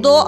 2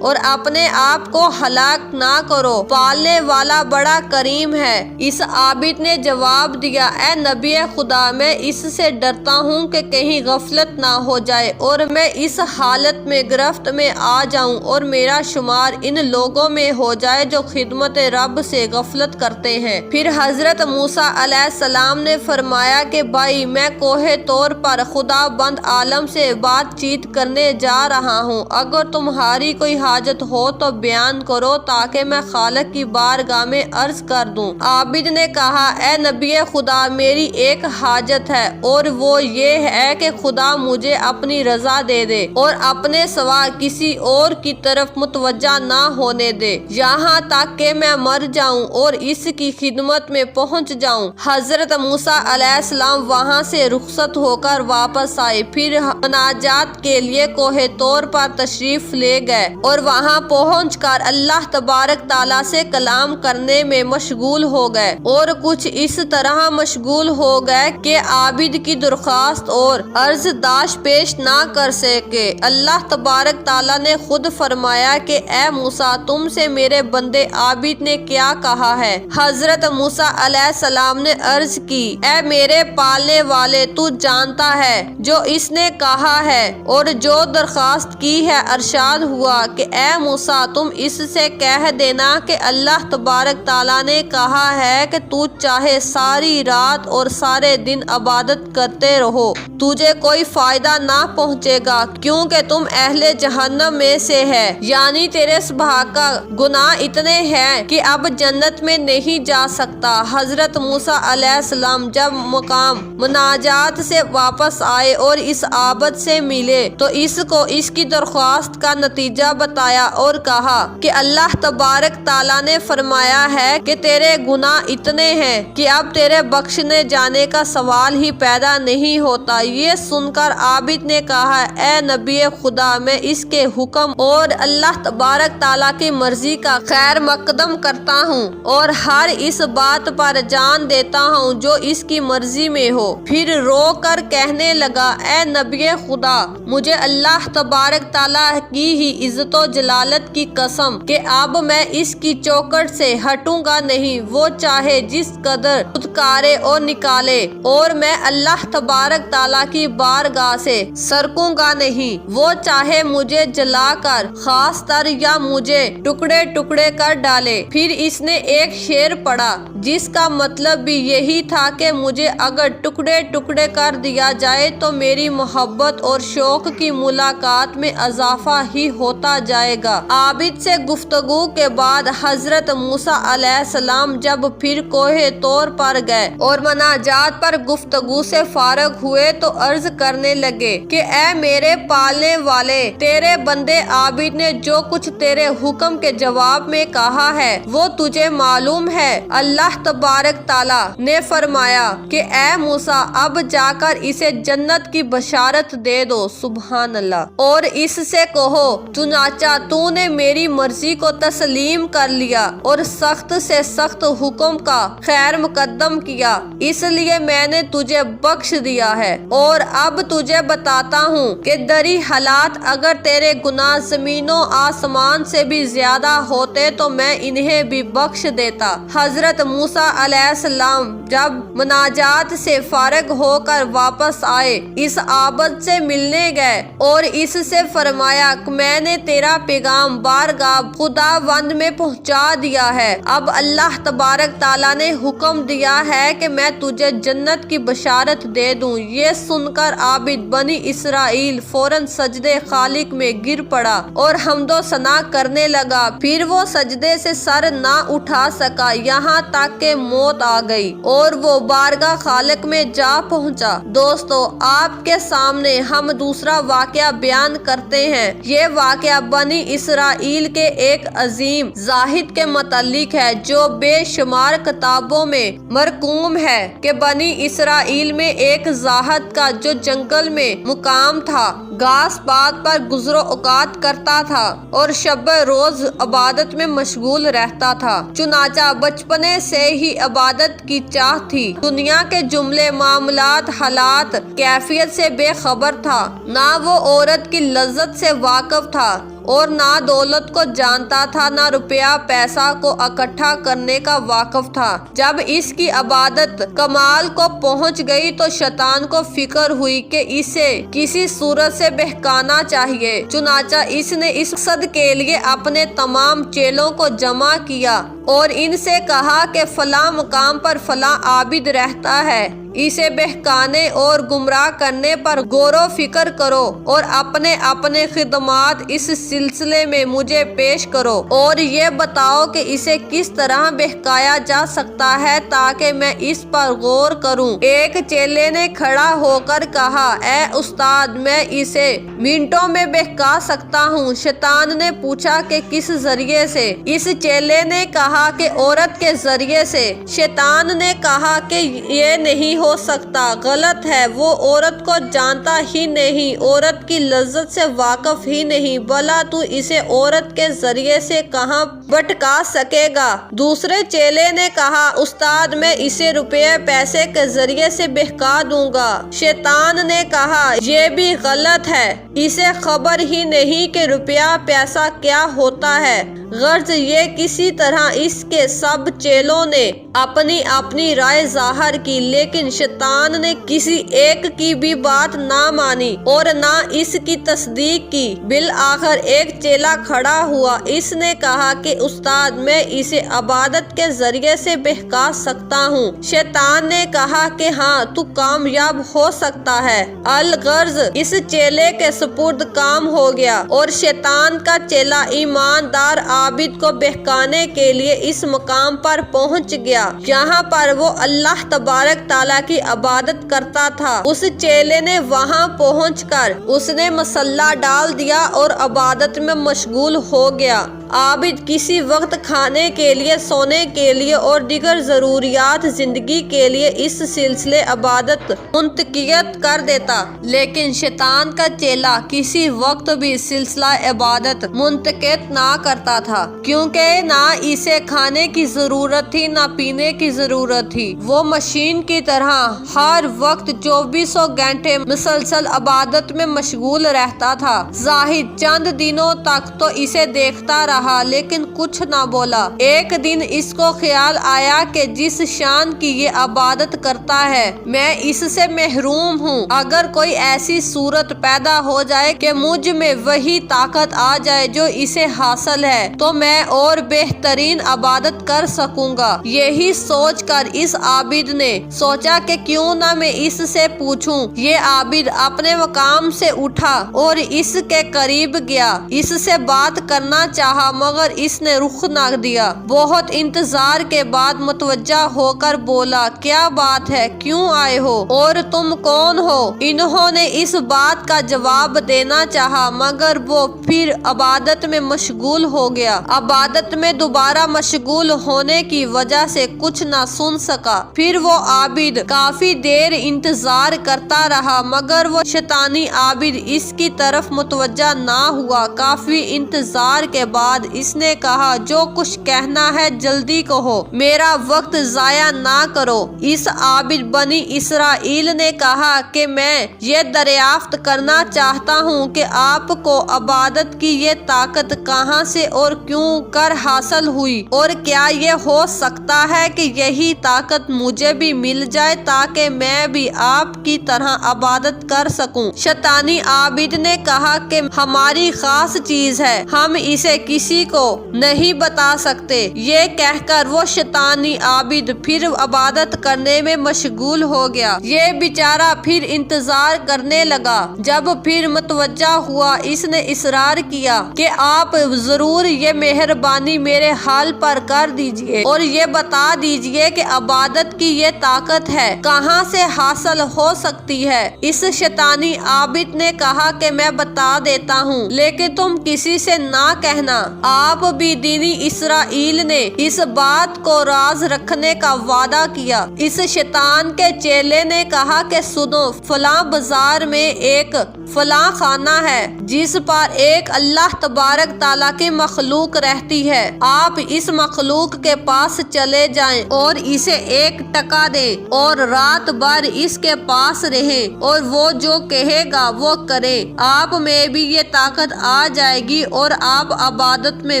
اور اپنے آپ کو ہلاک نہ کرو، پالنے والا بڑا کریم ہے۔ اس عابد نے جواب دیا، اے نبی خدا، میں اس سے ڈرتا ہوں کہ کہیں غفلت نہ ہو جائے اور میں اس حالت میں گرفت میں آ جاؤں اور میرا شمار ان لوگوں میں ہو جائے جو خدمت رب سے غفلت کرتے ہیں۔ پھر حضرت موسیٰ علیہ السلام نے فرمایا کہ بھائی، میں کوہ طور پر خدا بند عالم سے بات چیت کرنے جا رہا ہوں، اگر تمہاری کوئی حاجت ہو تو بیان کرو تاکہ میں خالق کی بارگاہ میں عرض کر دوں۔ عابد نے کہا، اے نبی خدا، میری ایک حاجت ہے اور وہ یہ ہے کہ خدا مجھے اپنی رضا دے دے اور اپنے سوا کسی اور کی طرف متوجہ نہ ہونے دے یہاں تک کہ میں مر جاؤں اور اس کی خدمت میں پہنچ جاؤں۔ حضرت موسیٰ علیہ السلام وہاں سے رخصت ہو کر واپس آئے، پھر مناجات کے لیے کوہ طور پر تشریف لے گئے اور وہاں پہنچ کر اللہ تبارک تعالیٰ سے کلام کرنے میں مشغول ہو گئے، اور کچھ اس طرح مشغول ہو گئے کہ عابد کی درخواست اور عرض داشت پیش نہ کر سکے۔ اللہ تبارک تعالیٰ نے خود فرمایا کہ اے موسیٰ، تم سے میرے بندے عابد نے کیا کہا ہے؟ حضرت موسیٰ علیہ السلام نے عرض کی، اے میرے پالنے والے، تو جانتا ہے جو اس نے کہا ہے اور جو درخواست کی ہے۔ ارشاد ہوا کہ اے موسیٰ، تم اس سے کہہ دینا کہ اللہ تبارک تعالیٰ نے کہا ہے کہ تو چاہے ساری رات اور سارے دن عبادت کرتے رہو، تجھے کوئی فائدہ نہ پہنچے گا کیونکہ تم اہل جہنم میں سے ہے، یعنی تیرے سابقہ گناہ اتنے ہیں کہ اب جنت میں نہیں جا سکتا۔ حضرت موسیٰ علیہ السلام جب مقام مناجات سے واپس آئے اور اس عابد سے ملے تو اس کو اس کی درخواست کا نتیجہ بتایا اور کہا کہ اللہ تبارک تعالیٰ نے فرمایا ہے کہ تیرے گناہ اتنے ہیں کہ اب تیرے بخشنے جانے کا سوال ہی پیدا نہیں ہوتا۔ یہ سن کر عابد نے کہا، اے نبی خدا، میں اس کے حکم اور اللہ تبارک تعالیٰ کی مرضی کا خیر مقدم کرتا ہوں اور ہر اس بات پر جان دیتا ہوں جو اس کی مرضی میں ہو۔ پھر رو کر کہنے لگا، اے نبی خدا، مجھے اللہ تبارک تعالیٰ کی ہی عزت و جلالت کی قسم کہ اب میں اس کی چوکھٹ سے ہٹوں گا نہیں، وہ چاہے جس قدر دھتکارے اور نکالے اور میں اللہ تبارک تعالیٰ کی بارگاہ سے سرکوں گا نہیں، وہ چاہے مجھے جلا کر خاص تر یا مجھے ٹکڑے ٹکڑے کر ڈالے۔ پھر اس نے ایک شعر پڑھا جس کا مطلب بھی یہی تھا کہ مجھے اگر ٹکڑے ٹکڑے کر دیا جائے تو میری محبت اور شوق کی ملاقات میں اضافہ ہی ہوتا جائے گا۔ عابد سے گفتگو کے بعد حضرت موسیٰ علیہ السلام جب پھر کوہ طور پر گئے اور مناجات پر گفتگو سے فارغ ہوئے تو عرض کرنے لگے کہ اے میرے پالنے والے، تیرے بندے عابد نے جو کچھ تیرے حکم کے جواب میں کہا ہے وہ تجھے معلوم ہے۔ اللہ تبارک تعالیٰ نے فرمایا کہ اے موسیٰ، اب جا کر اسے جنت کی بشارت دے دو۔ سبحان اللہ۔ اور اس سے کہو، چنانچہ تو نے میری مرضی کو تسلیم کر لیا اور سخت سے سخت حکم کا خیر مقدم کیا، اس لیے میں نے تجھے بخش دیا ہے۔ اور اب تجھے بتاتا ہوں کہ دری حالات اگر تیرے گناہ زمین و آسمان سے بھی زیادہ ہوتے تو میں انہیں بھی بخش دیتا۔ حضرت موسیٰ علیہ السلام جب مناجات سے فارغ ہو کر واپس آئے، اس عابد سے ملنے گئے اور اس سے فرمایا کہ میں نے تیرا پیغام بارگاہ خداوند میں پہنچا دیا ہے، اب اللہ تبارک تعالیٰ نے حکم دیا ہے کہ میں تجھے جنت کی بشارت دے دوں۔ یہ سن کر عابد بنی اسرائیل فوراً سجدے خالق میں گر پڑا اور حمد و ثنا کرنے لگا، پھر وہ سجدے سے سر نہ اٹھا سکا یہاں تک کہ موت آ گئی اور وہ بارگاہ خالق میں جا پہنچا۔ دوستو، آپ کے سامنے ہم دوسرا واقعہ بیان کرتے ہیں۔ یہ واقعہ بنی اسرائیل کے ایک عظیم زاہد کے متعلق ہے جو بے شمار کتابوں میں مرقوم ہے کہ بنی اسرائیل میں ایک زاہد کا جو جنگل میں مقام تھا، گھاس پات پر گزر و اوقات کرتا تھا اور شب روز عبادت میں مشغول رہتا تھا۔ چنانچہ بچپنے سے ہی عبادت کی چاہ تھی، دنیا کے جملے معاملات، حالات، کیفیت سے بے خبر تھا، نہ وہ عورت کی لذت سے واقف تھا اور نہ دولت کو جانتا تھا، نہ روپیہ پیسہ کو اکٹھا کرنے کا واقف تھا۔ جب اس کی عبادت کمال کو پہنچ گئی تو شیطان کو فکر ہوئی کہ اسے کسی صورت سے بہکانا چاہیے۔ چنانچہ اس نے اس مقصد کے لیے اپنے تمام چیلوں کو جمع کیا اور ان سے کہا کہ فلاں مقام پر فلاں عابد رہتا ہے، اسے بہکانے اور گمراہ کرنے پر غور و فکر کرو اور اپنے اپنے خدمات اس سلسلے میں مجھے پیش کرو اور یہ بتاؤ کہ اسے کس طرح بہکایا جا سکتا ہے تاکہ میں اس پر غور کروں۔ ایک چیلے نے کھڑا ہو کر کہا، اے استاد، میں اسے منٹوں میں بہکا سکتا ہوں۔ شیطان نے پوچھا کہ کس ذریعے سے؟ اس چیلے نے کہا کہ عورت کے ذریعے سے۔ شیطان نے کہا کہ یہ نہیں ہو سکتا، غلط ہے، وہ عورت کو جانتا ہی نہیں، عورت کی لذت سے واقف ہی نہیں، بھلا تو اسے عورت کے ذریعے سے کہاں بھٹکا سکے گا؟ دوسرے چیلے نے کہا، استاد، میں اسے روپے پیسے کے ذریعے سے بہکا دوں گا۔ شیطان نے کہا، یہ بھی غلط ہے، اسے خبر ہی نہیں کہ روپیہ پیسہ کیا ہوتا ہے۔ غرض یہ کسی طرح اس کے سب چیلوں نے اپنی اپنی رائے ظاہر کی، لیکن شیطان نے کسی ایک کی بھی بات نہ مانی اور نہ اس کی تصدیق کی۔ بالآخر ایک چیلا کھڑا ہوا، اس نے کہا کہ استاد، میں اسے عبادت کے ذریعے سے بہکا سکتا ہوں۔ شیطان نے کہا کہ ہاں، تو کامیاب ہو سکتا ہے۔ الغرض اس چیلے کے سپرد کام ہو گیا اور شیطان کا چیلا ایماندار عابد کو بہکانے کے لیے اس مقام پر پہنچ گیا جہاں پر وہ اللہ تبارک تعالیٰ کی عبادت کرتا تھا۔ اس چیلے نے وہاں پہنچ کر اس نے مصلی ڈال دیا اور عبادت میں مشغول ہو گیا۔ عابد کسی وقت کھانے کے لیے، سونے کے لیے اور دیگر ضروریات زندگی کے لیے اس سلسلے عبادت منتقیت کر دیتا، لیکن شیطان کا چیلا کسی وقت بھی سلسلہ عبادت منتقل نہ کرتا تھا، کیونکہ نہ اسے کھانے کی ضرورت تھی نہ پینے کی ضرورت تھی۔ وہ مشین کی طرح ہر وقت 24 گھنٹے مسلسل عبادت میں مشغول رہتا تھا۔ زاہد چند دنوں تک تو اسے دیکھتا رہا لیکن کچھ نہ بولا۔ ایک دن اس کو خیال آیا کہ جس شان کی یہ عبادت کرتا ہے، میں اس سے محروم ہوں۔ اگر کوئی ایسی صورت پیدا ہو جائے کہ مجھ میں وہی طاقت آ جائے جو اسے حاصل ہے تو میں اور بہترین عبادت کر سکوں گا۔ یہی سوچ کر اس عابد نے سوچا کہ کیوں نہ میں اس سے پوچھوں۔ یہ عابد اپنے مقام سے اٹھا اور اس کے قریب گیا، اس سے بات کرنا چاہا مگر اس نے رخ نہ دیا۔ بہت انتظار کے بعد متوجہ ہو کر بولا، کیا بات ہے، کیوں آئے ہو اور تم کون ہو؟ انہوں نے اس بات کا جواب دینا چاہا مگر وہ پھر عبادت میں مشغول ہو گیا۔ عبادت میں دوبارہ مشغول ہونے کی وجہ سے کچھ نہ سن سکا۔ پھر وہ عابد کافی دیر انتظار کرتا رہا مگر وہ شیطانی عابد اس کی طرف متوجہ نہ ہوا۔ کافی انتظار کے بعد اس نے کہا، جو کچھ کہنا ہے جلدی کہو، میرا وقت ضائع نہ کرو۔ اس عابد بنی اسرائیل نے کہا کہ میں یہ دریافت کرنا چاہتا ہوں کہ آپ کو عبادت کی یہ طاقت کہاں سے اور کیوں کر حاصل ہوئی، اور کیا یہ ہو سکتا ہے کہ یہی طاقت مجھے بھی مل جائے تاکہ میں بھی آپ کی طرح عبادت کر سکوں۔ شیطانی عابد نے کہا کہ ہماری خاص چیز ہے، ہم اسے کسی کو نہیں بتا سکتے۔ یہ کہہ کر وہ شیطانی عابد پھر عبادت کرنے میں مشغول ہو گیا۔ یہ بیچارہ پھر انتظار کرنے لگا۔ جب پھر متوجہ ہوا اس نے اصرار کیا کہ آپ ضرور یہ مہربانی میرے حال پر کر دیجئے اور یہ بتا دیجئے کہ عبادت کی یہ طاقت ہے کہاں سے حاصل ہو سکتی ہے۔ اس شیطانی عابد نے کہا کہ میں بتا دیتا ہوں لیکن تم کسی سے نہ کہنا۔ آپ بھی دینی اسرائیل نے اس بات کو راز رکھنے کا وعدہ کیا۔ اس شیطان کے چیلے نے کہا کہ سنو، فلاں بازار میں ایک فلاں خانہ ہے جس پر ایک اللہ تبارک تعالیٰ کی مخلوق رہتی ہے، آپ اس مخلوق کے پاس چلے جائیں اور اسے 1 ٹکا دیں اور رات بھر اس کے پاس رہیں اور وہ جو کہے گا وہ کرے، آپ میں بھی یہ طاقت آ جائے گی اور آپ عبادت میں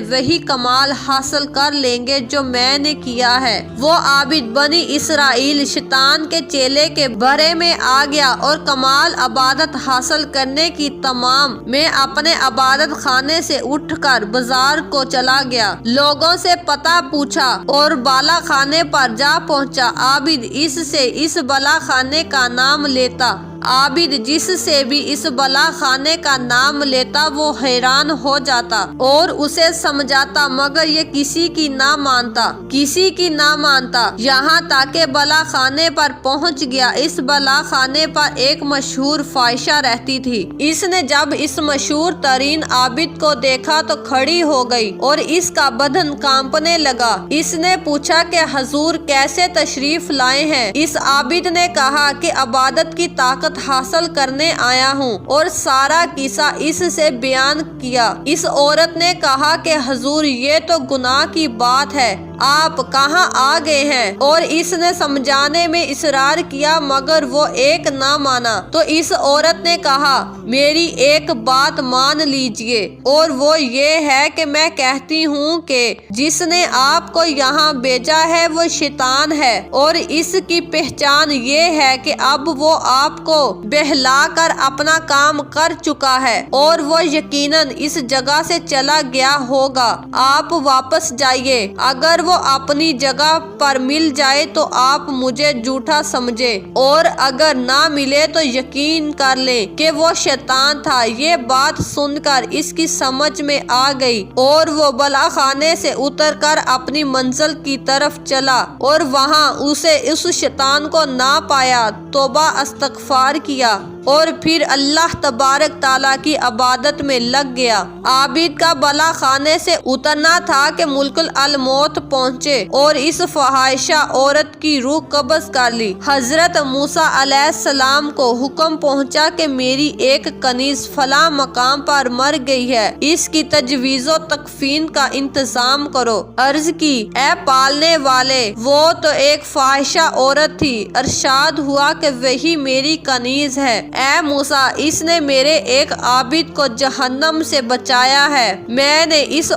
وہی کمال حاصل کر لیں گے جو میں نے کیا ہے۔ وہ عابد بنی اسرائیل شیطان کے چیلے کے بارے میں آ گیا اور کمال عبادت حاصل کرنے کی تمام میں اپنے عبادت خانے سے اٹھ کر بازار کو چلا گیا، لوگوں سے پتہ پوچھا اور بالا خانے پر جا پہنچا۔ عابد اس سے اس بالا خانے کا نام لیتا، عابد جس سے بھی اس بالا خانے کا نام لیتا وہ حیران ہو جاتا اور اسے سمجھاتا، مگر یہ کسی کی نہ مانتا، یہاں تک کہ بالا خانے پر پہنچ گیا۔ اس بالا خانے پر ایک مشہور فاحشہ رہتی تھی۔ اس نے جب اس مشہور ترین عابد کو دیکھا تو کھڑی ہو گئی اور اس کا بدن کانپنے لگا۔ اس نے پوچھا کہ حضور کیسے تشریف لائے ہیں؟ اس عابد نے کہا کہ عبادت کی طاقت حاصل کرنے آیا ہوں، اور سارا قصہ اس سے بیان کیا۔ اس عورت نے کہا کہ حضور یہ تو گناہ کی بات ہے، آپ کہاں آ گئے ہیں؟ اور اس نے سمجھانے میں اصرار کیا مگر وہ ایک نہ مانا۔ تو اس عورت نے کہا، میری ایک بات مان لیجئے، اور وہ یہ ہے کہ میں کہتی ہوں کہ جس نے آپ کو یہاں بھیجا ہے وہ شیطان ہے، اور اس کی پہچان یہ ہے کہ اب وہ آپ کو بہلا کر اپنا کام کر چکا ہے اور وہ یقیناً اس جگہ سے چلا گیا ہوگا۔ آپ واپس جائیے، اگر وہ اپنی جگہ پر مل جائے تو آپ مجھے جھوٹا سمجھے، اور اگر نہ ملے تو یقین کر لیں کہ وہ شیطان تھا۔ یہ بات سن کر اس کی سمجھ میں آ گئی اور وہ بالا خانے سے اتر کر اپنی منزل کی طرف چلا اور وہاں اسے اس شیطان کو نہ پایا، توبہ استغفار کیا اور پھر اللہ تبارک تعالیٰ کی عبادت میں لگ گیا۔ عابد کا بالا خانے سے اترنا تھا کہ ملک الموت پہنچے اور اس فاحشہ عورت کی روح قبض کر لی۔ حضرت موسیٰ علیہ السلام کو حکم پہنچا کہ میری ایک کنیز فلاں مقام پر مر گئی ہے، اس کی تجویز و تکفین کا انتظام کرو۔ عرض کی، اے پالنے والے، وہ تو ایک فاحشہ عورت تھی۔ ارشاد ہوا کہ وہی میری کنیز ہے۔ اے موسیٰ، اس نے میرے ایک عابد کو جہنم سے بچایا ہے، میں نے اس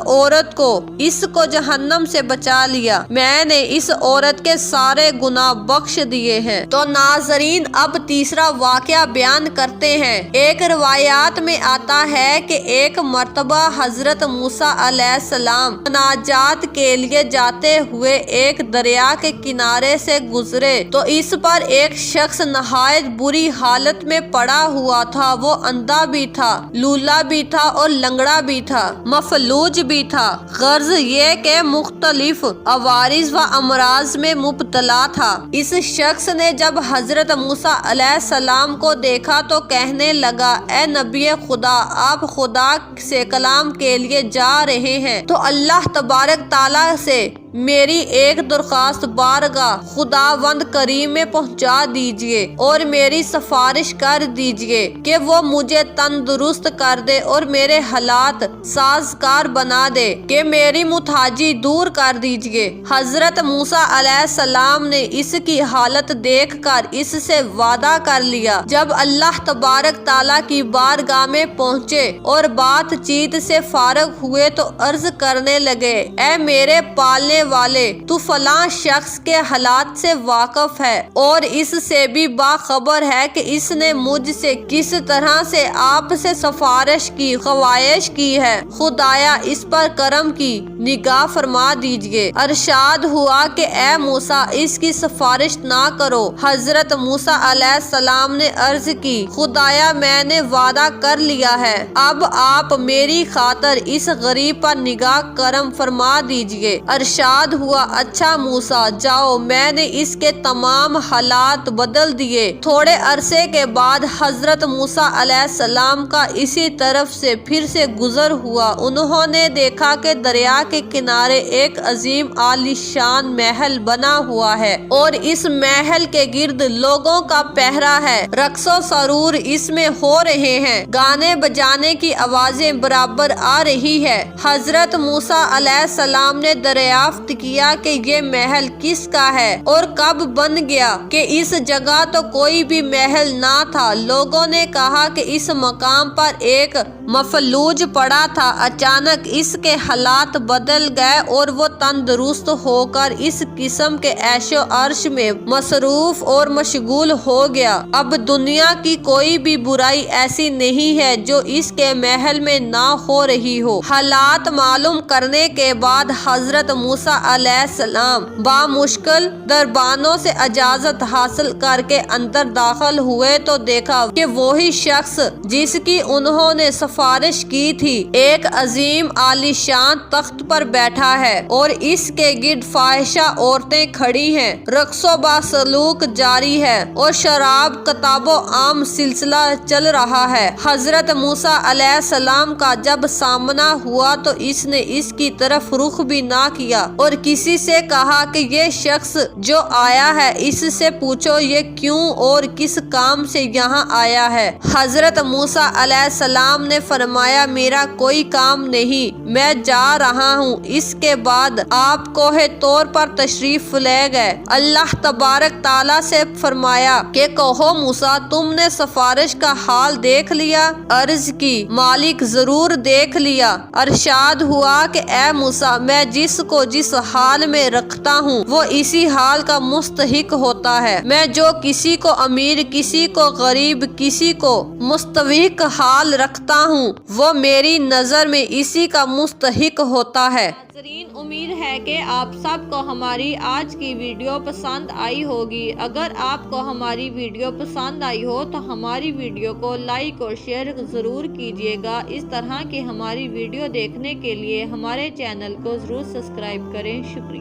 کو جہنم سے بچا لیا، میں نے اس عورت کے سارے گناہ بخش دیے ہیں۔ تو ناظرین، اب تیسرا واقعہ بیان کرتے ہیں۔ ایک روایات میں آتا ہے کہ ایک مرتبہ حضرت موسیٰ علیہ السلام مناجات کے لیے جاتے ہوئے ایک دریا کے کنارے سے گزرے تو اس پر ایک شخص نہایت بری حالت میں پڑا ہوا تھا۔ وہ اندھا بھی تھا، لولا بھی تھا اور لنگڑا بھی تھا، مفلوج بھی تھا، غرض یہ کہ مختلف عوارض و امراض میں مبتلا تھا۔ اس شخص نے جب حضرت موسیٰ علیہ السلام کو دیکھا تو کہنے لگا، اے نبی خدا، آپ خدا سے کلام کے لیے جا رہے ہیں تو اللہ تبارک تعالیٰ سے میری ایک درخواست بارگاہ خداوند کریم میں پہنچا دیجئے اور میری سفارش کر دیجئے کہ وہ مجھے تندرست کر دے اور میرے حالات سازگار بنا دے، کہ میری محتاجی دور کر دیجئے۔ حضرت موسیٰ علیہ السلام نے اس کی حالت دیکھ کر اس سے وعدہ کر لیا۔ جب اللہ تبارک تعالیٰ کی بارگاہ میں پہنچے اور بات چیت سے فارغ ہوئے تو عرض کرنے لگے، اے میرے پالنے والے، تو فلاں شخص کے حالات سے واقف ہے اور اس سے بھی باخبر ہے کہ اس نے مجھ سے کس طرح سے آپ سے سفارش کی، خواہش کی ہے، خدایا اس پر کرم کی نگاہ فرما دیجئے۔ ارشاد ہوا کہ اے موسیٰ، اس کی سفارش نہ کرو۔ حضرت موسیٰ علیہ السلام نے عرض کی، خدایا میں نے وعدہ کر لیا ہے، اب آپ میری خاطر اس غریب پر نگاہ کرم فرما دیجئے۔ ارشاد ارشاد ہوا اچھا موسیٰ جاؤ، میں نے اس کے تمام حالات بدل دیے۔ تھوڑے عرصے کے بعد حضرت موسیٰ علیہ السلام کا اسی طرف سے پھر سے گزر ہوا۔ انہوں نے دیکھا کہ دریا کے کنارے ایک عظیم عالی شان محل بنا ہوا ہے اور اس محل کے گرد لوگوں کا پہرا ہے۔ رقص و سرور اس میں ہو رہے ہیں، گانے بجانے کی آوازیں برابر آ رہی ہے۔ حضرت موسیٰ علیہ السلام نے دریافت کیا کہ یہ محل کس کا ہے اور کب بن گیا، کہ اس جگہ تو کوئی بھی محل نہ تھا۔ لوگوں نے کہا کہ اس مقام پر ایک مفلوج پڑا تھا، اچانک اس کے حالات بدل گئے اور وہ تندرست ہو کر اس قسم کے عیش و عرش میں مصروف اور مشغول ہو گیا۔ اب دنیا کی کوئی بھی برائی ایسی نہیں ہے جو اس کے محل میں نہ ہو رہی ہو۔ حالات معلوم کرنے کے بعد حضرت موسیٰ علیہ السلام بامشکل دربانوں سے اجازت حاصل کر کے اندر داخل ہوئے تو دیکھا کہ وہی شخص جس کی انہوں نے سفارش کی تھی ایک عظیم عالی شان تخت پر بیٹھا ہے اور اس کے گرد فاحشہ عورتیں کھڑی ہیں۔ رقص و باسلوک جاری ہے اور شراب کتاب و عام سلسلہ چل رہا ہے۔ حضرت موسیٰ علیہ السلام کا جب سامنا ہوا تو اس نے اس کی طرف رخ بھی نہ کیا اور کسی سے کہا کہ یہ شخص جو آیا ہے اس سے پوچھو یہ کیوں اور کس کام سے یہاں آیا ہے۔ حضرت موسیٰ علیہ السلام نے فرمایا میرا کوئی کام نہیں، میں جا رہا ہوں۔ اس کے بعد آپ کوہ طور پر تشریف لے گئے۔ اللہ تبارک تعالیٰ سے فرمایا کہ کہو موسیٰ تم نے سفارش کا حال دیکھ لیا؟ عرض کی مالک ضرور دیکھ لیا۔ ارشاد ہوا کہ اے موسیٰ میں جس کو جس حال میں رکھتا ہوں وہ اسی حال کا مستحق ہوتا ہے۔ میں جو کسی کو امیر کسی کو غریب کسی کو مستحق حال رکھتا ہوں وہ میری نظر میں اسی کا مستحق ہوتا ہے۔ ناظرین امید ہے کہ آپ سب کو ہماری آج کی ویڈیو پسند آئی ہوگی۔ اگر آپ کو ہماری ویڈیو پسند آئی ہو تو ہماری ویڈیو کو لائک اور شیئر ضرور کیجیے گا۔ اس طرح کی ہماری ویڈیو دیکھنے کے لیے ہمارے چینل کو ضرور سبسکرائب کریں۔ شکریہ۔